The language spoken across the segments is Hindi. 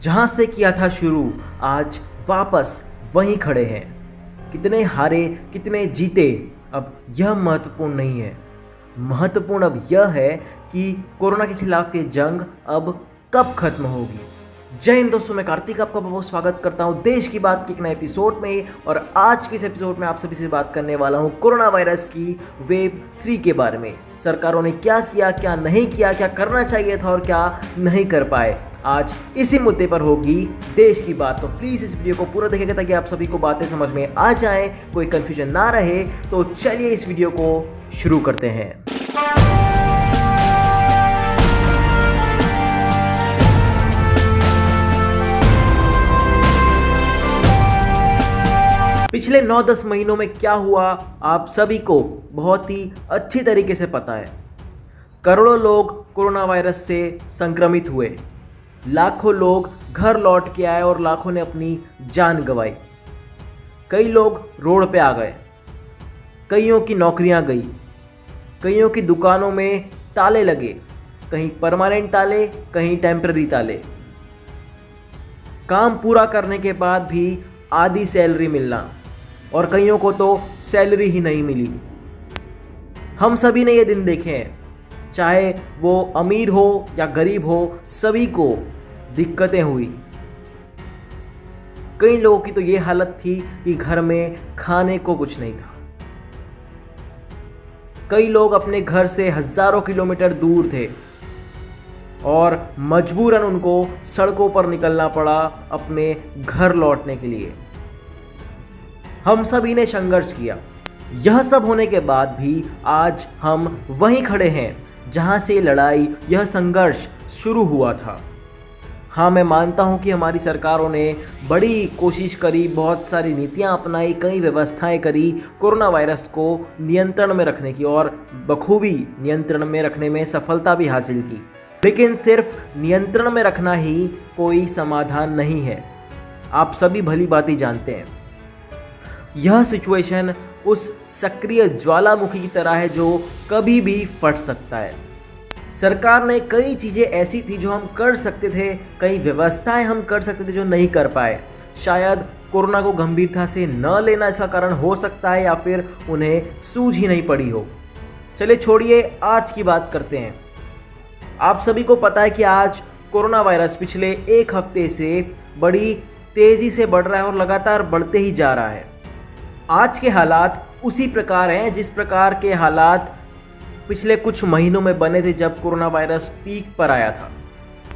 जहां से किया था शुरू, आज वापस वहीं खड़े हैं। कितने हारे कितने जीते, अब यह महत्वपूर्ण नहीं है। महत्वपूर्ण अब यह है कि कोरोना के खिलाफ ये जंग अब कब खत्म होगी। जय हिंद दोस्तों, मैं कार्तिक आपका बहुत स्वागत करता हूं देश की बात के एक नए एपिसोड में। और आज के इस एपिसोड में आप सभी से बात करने वाला हूं कोरोना वायरस की वेव 3 के बारे में। सरकारों ने क्या किया, क्या नहीं किया, क्या करना चाहिए था और क्या नहीं कर पाए। आज इसी मुद्दे पर होगी देश की बात। तो प्लीज़ इस वीडियो को पूरा देखिएगा ताकि आप सभी को बातें समझ में आ जाएं, कोई कंफ्यूजन ना रहे। तो चलिए इस वीडियो को शुरू करते हैं। पिछले 9-10 महीनों में क्या हुआ आप सभी को बहुत ही अच्छी तरीके से पता है। करोड़ों लोग कोरोना वायरस से संक्रमित हुए, लाखों लोग घर लौट के आए और लाखों ने अपनी जान गंवाई। कई लोग रोड पे आ गए, कईयों की नौकरियां गई, कईयों की दुकानों में ताले लगे, कहीं परमानेंट ताले, कहीं टेम्पररी ताले। काम पूरा करने के बाद भी आधी सैलरी मिलना और कईयों को तो सैलरी ही नहीं मिली। हम सभी ने ये दिन देखे हैं, चाहे वो अमीर हो या गरीब हो, सभी को दिक्कतें हुई। कई लोगों की तो ये हालत थी कि घर में खाने को कुछ नहीं था। कई लोग अपने घर से हजारों किलोमीटर दूर थे और मजबूरन उनको सड़कों पर निकलना पड़ा अपने घर लौटने के लिए। हम सभी ने संघर्ष किया। यह सब होने के बाद भी आज हम वहीं खड़े हैं जहां से लड़ाई, यह संघर्ष शुरू हुआ था। हाँ, मैं मानता हूं कि हमारी सरकारों ने बड़ी कोशिश करी, बहुत सारी नीतियां अपनाई, कई व्यवस्थाएं करी कोरोना वायरस को नियंत्रण में रखने की, और बखूबी नियंत्रण में रखने में सफलता भी हासिल की। लेकिन सिर्फ नियंत्रण में रखना ही कोई समाधान नहीं है। आप सभी भली भांति जानते हैं, यह सिचुएशन उस सक्रिय ज्वालामुखी की तरह है जो कभी भी फट सकता है। सरकार ने कई चीज़ें ऐसी थी जो हम कर सकते थे, कई व्यवस्थाएं हम कर सकते थे जो नहीं कर पाए। शायद कोरोना को गंभीरता से न लेना इसका कारण हो सकता है, या फिर उन्हें सूझ ही नहीं पड़ी हो। चलिए छोड़िए, आज की बात करते हैं। आप सभी को पता है कि आज कोरोना वायरस पिछले एक हफ्ते से बड़ी तेज़ी से बढ़ रहा है और लगातार बढ़ते ही जा रहा है। आज के हालात उसी प्रकार हैं जिस प्रकार के हालात पिछले कुछ महीनों में बने थे जब कोरोना वायरस पीक पर आया था।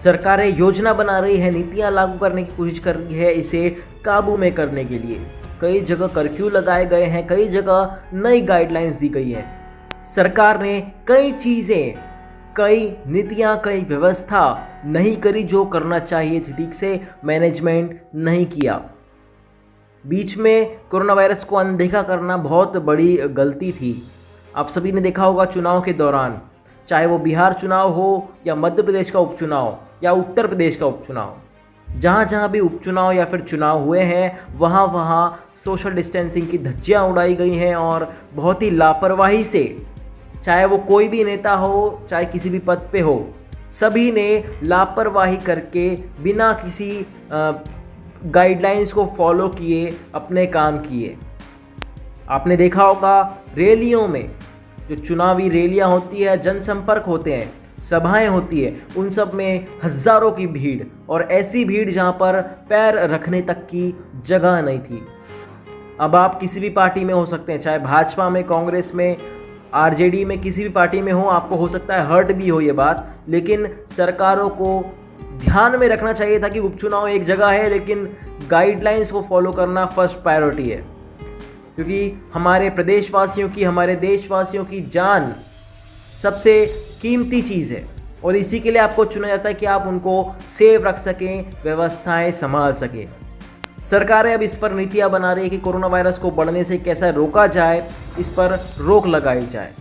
सरकारें योजना बना रही है, नीतियां लागू करने की कोशिश कर रही है इसे काबू में करने के लिए। कई जगह कर्फ्यू लगाए गए हैं, कई जगह नई गाइडलाइंस दी गई है। सरकार ने कई चीज़ें, कई नीतियां, कई व्यवस्था नहीं करी जो करना चाहिए थी। ठीक से मैनेजमेंट नहीं किया। बीच में कोरोना वायरस को अनदेखा करना बहुत बड़ी गलती थी। आप सभी ने देखा होगा चुनाव के दौरान, चाहे वो बिहार चुनाव हो या मध्य प्रदेश का उपचुनाव या उत्तर प्रदेश का उपचुनाव, जहाँ जहाँ भी उपचुनाव या फिर चुनाव हुए हैं वहाँ वहाँ सोशल डिस्टेंसिंग की धज्जियाँ उड़ाई गई हैं और बहुत ही लापरवाही से, चाहे वो कोई भी नेता हो, चाहे किसी भी पद पे हो, सभी ने लापरवाही करके बिना किसी गाइडलाइंस को फॉलो किए अपने काम किए। आपने देखा होगा रैलियों में, जो चुनावी रैलियां होती है, जनसंपर्क होते हैं, सभाएं होती है, उन सब में हजारों की भीड़, और ऐसी भीड़ जहां पर पैर रखने तक की जगह नहीं थी। अब आप किसी भी पार्टी में हो सकते हैं, चाहे भाजपा में, कांग्रेस में, आरजेडी में, किसी भी पार्टी में हो, आपको हो सकता है हर्ट भी हो ये बात, लेकिन सरकारों को ध्यान में रखना चाहिए था कि उपचुनाव एक जगह है, लेकिन गाइडलाइंस को फॉलो करना फर्स्ट प्रायोरिटी है। क्योंकि हमारे प्रदेशवासियों की, हमारे देशवासियों की जान सबसे कीमती चीज़ है और इसी के लिए आपको चुना जाता है कि आप उनको सेव रख सकें, व्यवस्थाएं संभाल सकें। सरकारें अब इस पर नीतियां बना रही है कि कोरोना वायरस को बढ़ने से कैसे रोका जाए, इस पर रोक लगाई जाए।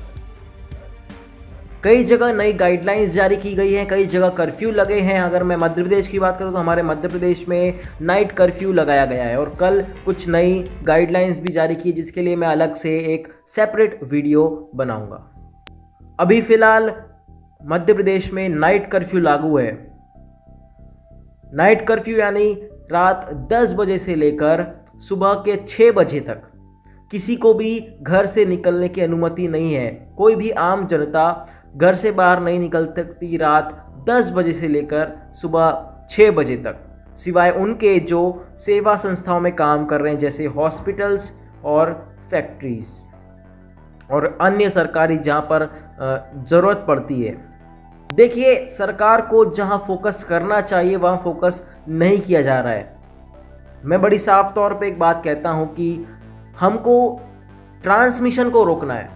कई जगह नई गाइडलाइंस जारी की गई हैं, कई जगह कर्फ्यू लगे हैं। अगर मैं मध्य प्रदेश की बात करूं तो हमारे मध्य प्रदेश में नाइट कर्फ्यू लगाया गया है और कल कुछ नई गाइडलाइंस भी जारी की, जिसके लिए मैं अलग से एक सेपरेट वीडियो बनाऊंगा। अभी फ़िलहाल मध्य प्रदेश में नाइट कर्फ्यू लागू है। नाइट कर्फ्यू यानी रात 10 बजे से लेकर सुबह के 6 बजे तक किसी को भी घर से निकलने की अनुमति नहीं है। कोई भी आम जनता घर से बाहर नहीं निकल सकती रात 10 बजे से लेकर सुबह 6 बजे तक, सिवाय उनके जो सेवा संस्थाओं में काम कर रहे हैं, जैसे हॉस्पिटल्स और फैक्ट्रीज और अन्य सरकारी जहाँ पर ज़रूरत पड़ती है। देखिए, सरकार को जहाँ फोकस करना चाहिए वहाँ फोकस नहीं किया जा रहा है। मैं बड़ी साफ तौर पे एक बात कहता हूँ कि हमको ट्रांसमिशन को रोकना है।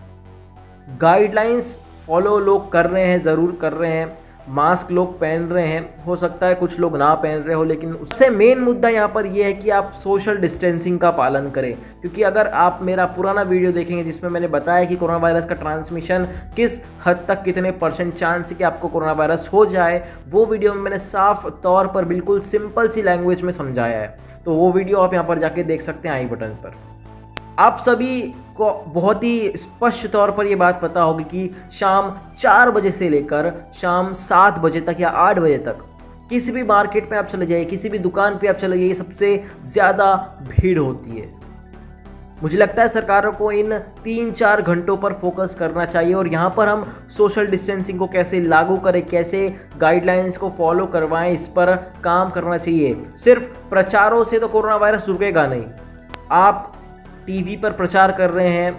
गाइडलाइंस फॉलो लोग कर रहे हैं, ज़रूर कर रहे हैं, मास्क लोग पहन रहे हैं, हो सकता है कुछ लोग ना पहन रहे हो, लेकिन उससे मेन मुद्दा यहाँ पर यह है कि आप सोशल डिस्टेंसिंग का पालन करें। क्योंकि अगर आप मेरा पुराना वीडियो देखेंगे जिसमें मैंने बताया कि कोरोना वायरस का ट्रांसमिशन किस हद तक कितने % चांस है कि आपको कोरोना वायरस हो जाए, वो वीडियो में मैंने साफ तौर पर बिल्कुल सिंपल सी लैंग्वेज में समझाया है। तो वो वीडियो आप यहाँ पर जाके देख सकते हैं आई बटन पर। आप सभी को बहुत ही स्पष्ट तौर पर ये बात पता होगी कि शाम 4 बजे से लेकर शाम 7 बजे तक या 8 बजे तक किसी भी मार्केट में आप चले जाइए, किसी भी दुकान पे आप चले जाइए, सबसे ज़्यादा भीड़ होती है। मुझे लगता है सरकारों को इन 3-4 घंटों पर फोकस करना चाहिए और यहाँ पर हम सोशल डिस्टेंसिंग को कैसे लागू करें, कैसे गाइडलाइंस को फॉलो करवाएं, इस पर काम करना चाहिए। सिर्फ प्रचारों से तो कोरोना वायरस रुकेगा नहीं। आप टीवी पर प्रचार कर रहे हैं,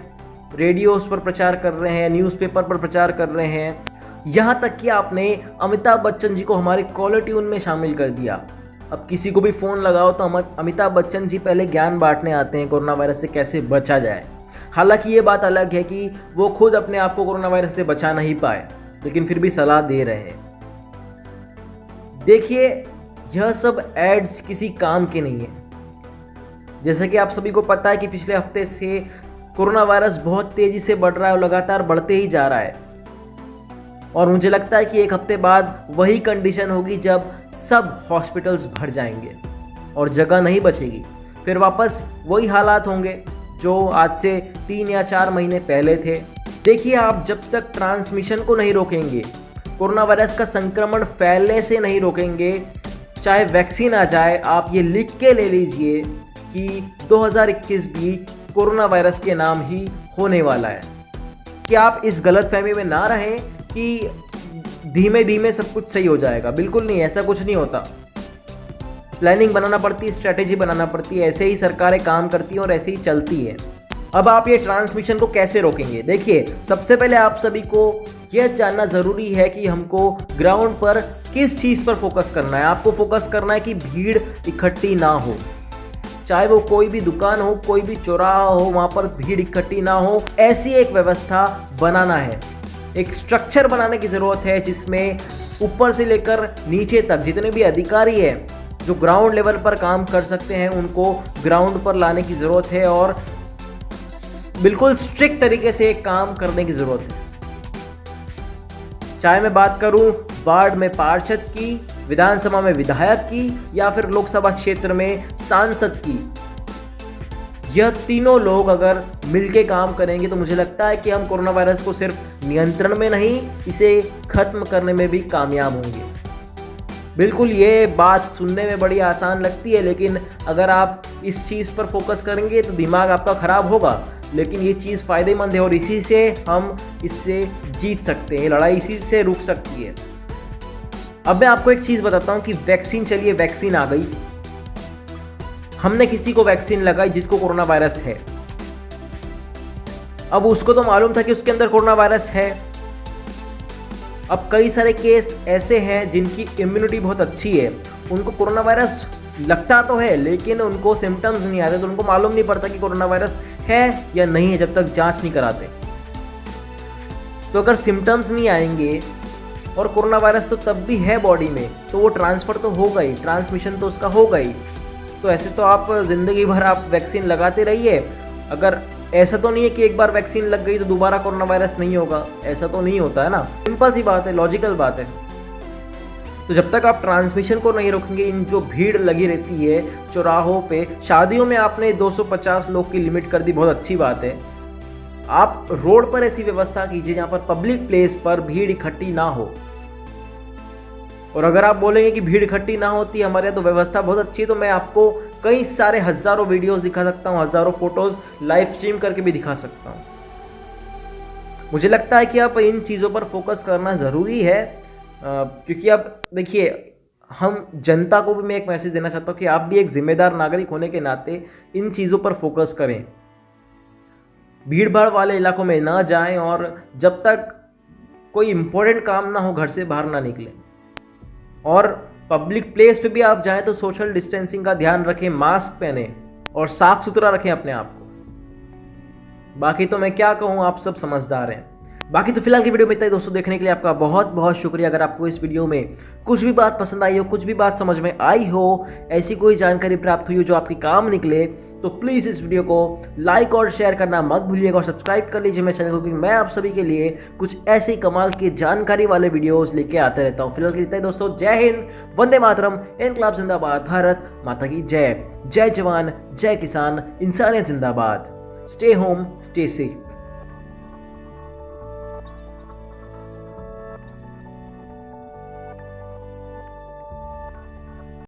रेडियोस पर प्रचार कर रहे हैं, न्यूज़पेपर पर प्रचार कर रहे हैं, यहाँ तक कि आपने अमिताभ बच्चन जी को हमारे कॉलर ट्यून में शामिल कर दिया। अब किसी को भी फ़ोन लगाओ तो अमिताभ बच्चन जी पहले ज्ञान बांटने आते हैं कोरोना वायरस से कैसे बचा जाए। हालांकि ये बात अलग है कि वो खुद अपने आप को कोरोना वायरस से बचा नहीं पाए, लेकिन फिर भी सलाह दे रहे हैं। देखिए, यह सब एड्स किसी काम के नहीं है। जैसा कि आप सभी को पता है कि पिछले हफ्ते से कोरोना वायरस बहुत तेज़ी से बढ़ रहा है और लगातार बढ़ते ही जा रहा है। और मुझे लगता है कि एक हफ्ते बाद वही कंडीशन होगी जब सब हॉस्पिटल्स भर जाएंगे और जगह नहीं बचेगी। फिर वापस वही हालात होंगे जो आज से 3 या 4 महीने पहले थे। देखिए, आप जब तक ट्रांसमिशन को नहीं रोकेंगे, कोरोना वायरस का संक्रमण फैलने से नहीं रोकेंगे, चाहे वैक्सीन आ जाए, आप ये लिख के ले लीजिए कि 2021 भी कोरोना वायरस के नाम ही होने वाला है। कि आप इस गलतफहमी में ना रहें कि धीमे धीमे सब कुछ सही हो जाएगा। बिल्कुल नहीं, ऐसा कुछ नहीं होता। प्लानिंग बनाना पड़ती है, स्ट्रैटेजी बनाना पड़ती है, ऐसे ही सरकारें काम करती हैं और ऐसे ही चलती है। अब आप ये ट्रांसमिशन को कैसे रोकेंगे? देखिए, सबसे पहले आप सभी को यह जानना ज़रूरी है कि हमको ग्राउंड पर किस चीज़ पर फोकस करना है। आपको फोकस करना है कि भीड़ इकट्ठी ना हो, चाहे वो कोई भी दुकान हो, कोई भी चौराहा हो, वहाँ पर भीड़ इकट्ठी ना हो, ऐसी एक व्यवस्था बनाना है। एक स्ट्रक्चर बनाने की ज़रूरत है जिसमें ऊपर से लेकर नीचे तक जितने भी अधिकारी हैं जो ग्राउंड लेवल पर काम कर सकते हैं, उनको ग्राउंड पर लाने की ज़रूरत है और बिल्कुल स्ट्रिक्ट तरीके से काम करने की ज़रूरत है। चाहे मैं बात करूं वार्ड में पार्षद की, विधानसभा में विधायक की या फिर लोकसभा क्षेत्र में सांसद की, यह तीनों लोग अगर मिलके काम करेंगे तो मुझे लगता है कि हम कोरोना वायरस को सिर्फ नियंत्रण में नहीं, इसे खत्म करने में भी कामयाब होंगे। बिल्कुल, ये बात सुनने में बड़ी आसान लगती है, लेकिन अगर आप इस चीज़ पर फोकस करेंगे तो दिमाग आपका ख़राब होगा, लेकिन ये चीज़ फ़ायदेमंद है और इसी से हम इससे जीत सकते हैं। लड़ाई इसी से रुक सकती है। अब मैं आपको एक चीज़ बताता हूँ कि वैक्सीन, चलिए वैक्सीन आ गई, हमने किसी को वैक्सीन लगाई जिसको कोरोना वायरस है। अब उसको तो मालूम था कि उसके अंदर कोरोना वायरस है। अब कई सारे केस ऐसे हैं जिनकी इम्यूनिटी बहुत अच्छी है, उनको कोरोना वायरस लगता तो है लेकिन उनको सिम्टम्स नहीं आते, तो उनको मालूम नहीं पड़ता कि कोरोना वायरस है या नहीं है जब तक जांच नहीं कराते। तो अगर सिम्टम्स नहीं आएंगे और कोरोना वायरस तो तब भी है बॉडी में, तो वो ट्रांसफ़र तो होगा ही, ट्रांसमिशन तो उसका होगा ही। तो ऐसे तो आप ज़िंदगी भर आप वैक्सीन लगाते रहिए। अगर ऐसा तो नहीं है कि एक बार वैक्सीन लग गई तो दोबारा कोरोना वायरस नहीं होगा, ऐसा तो नहीं होता है ना। सिंपल सी बात है, लॉजिकल बात है। तो जब तक आप ट्रांसमिशन को नहीं रोकेंगे, इन जो भीड़ लगी रहती है चौराहों पे, शादियों में आपने 250 लोग की लिमिट कर दी, बहुत अच्छी बात है। आप रोड पर ऐसी व्यवस्था कीजिए जहाँ पर पब्लिक प्लेस पर भीड़ इकट्ठी ना हो। और अगर आप बोलेंगे कि भीड़ इकट्ठी ना होती हमारे यहाँ तो व्यवस्था बहुत अच्छी है, तो मैं आपको कई सारे हज़ारों वीडियोस दिखा सकता हूँ, हज़ारों फोटोज़ लाइव स्ट्रीम करके भी दिखा सकता हूँ। मुझे लगता है कि आप इन चीज़ों पर फोकस करना ज़रूरी है, क्योंकि अब देखिए, हम जनता को भी मैं एक मैसेज देना चाहता हूँ कि आप भी एक जिम्मेदार नागरिक होने के नाते इन चीज़ों पर फोकस करें, भीड़ भाड़ वाले इलाकों में ना जाएं, और जब तक कोई इम्पोर्टेंट काम ना हो घर से बाहर ना निकलें। और पब्लिक प्लेस पे भी आप जाएं तो सोशल डिस्टेंसिंग का ध्यान रखें, मास्क पहने और साफ सुथरा रखें अपने आप को। बाकी तो मैं क्या कहूँ, आप सब समझदार हैं। बाकी तो फिलहाल की वीडियो में इतना ही दोस्तों। देखने के लिए आपका बहुत बहुत शुक्रिया। अगर आपको इस वीडियो में कुछ भी बात पसंद आई हो, कुछ भी बात समझ में आई हो, ऐसी कोई जानकारी प्राप्त हुई हो जो आपके काम निकले, तो प्लीज़ इस वीडियो को लाइक और शेयर करना मत भूलिएगा और सब्सक्राइब कर लीजिए मेरे चैनल को, क्योंकि मैं आप सभी के लिए कुछ ऐसे कमाल की जानकारी वाले वीडियोस लेके आते रहता हूँ। फिलहाल के लिए इतना ही दोस्तों। जय हिंद, वंदे मातरम, इनकलाब जिंदाबाद, भारत माता की जय। जय जवान, जय किसान, इंसानियत जिंदाबाद। Stay home, stay safe.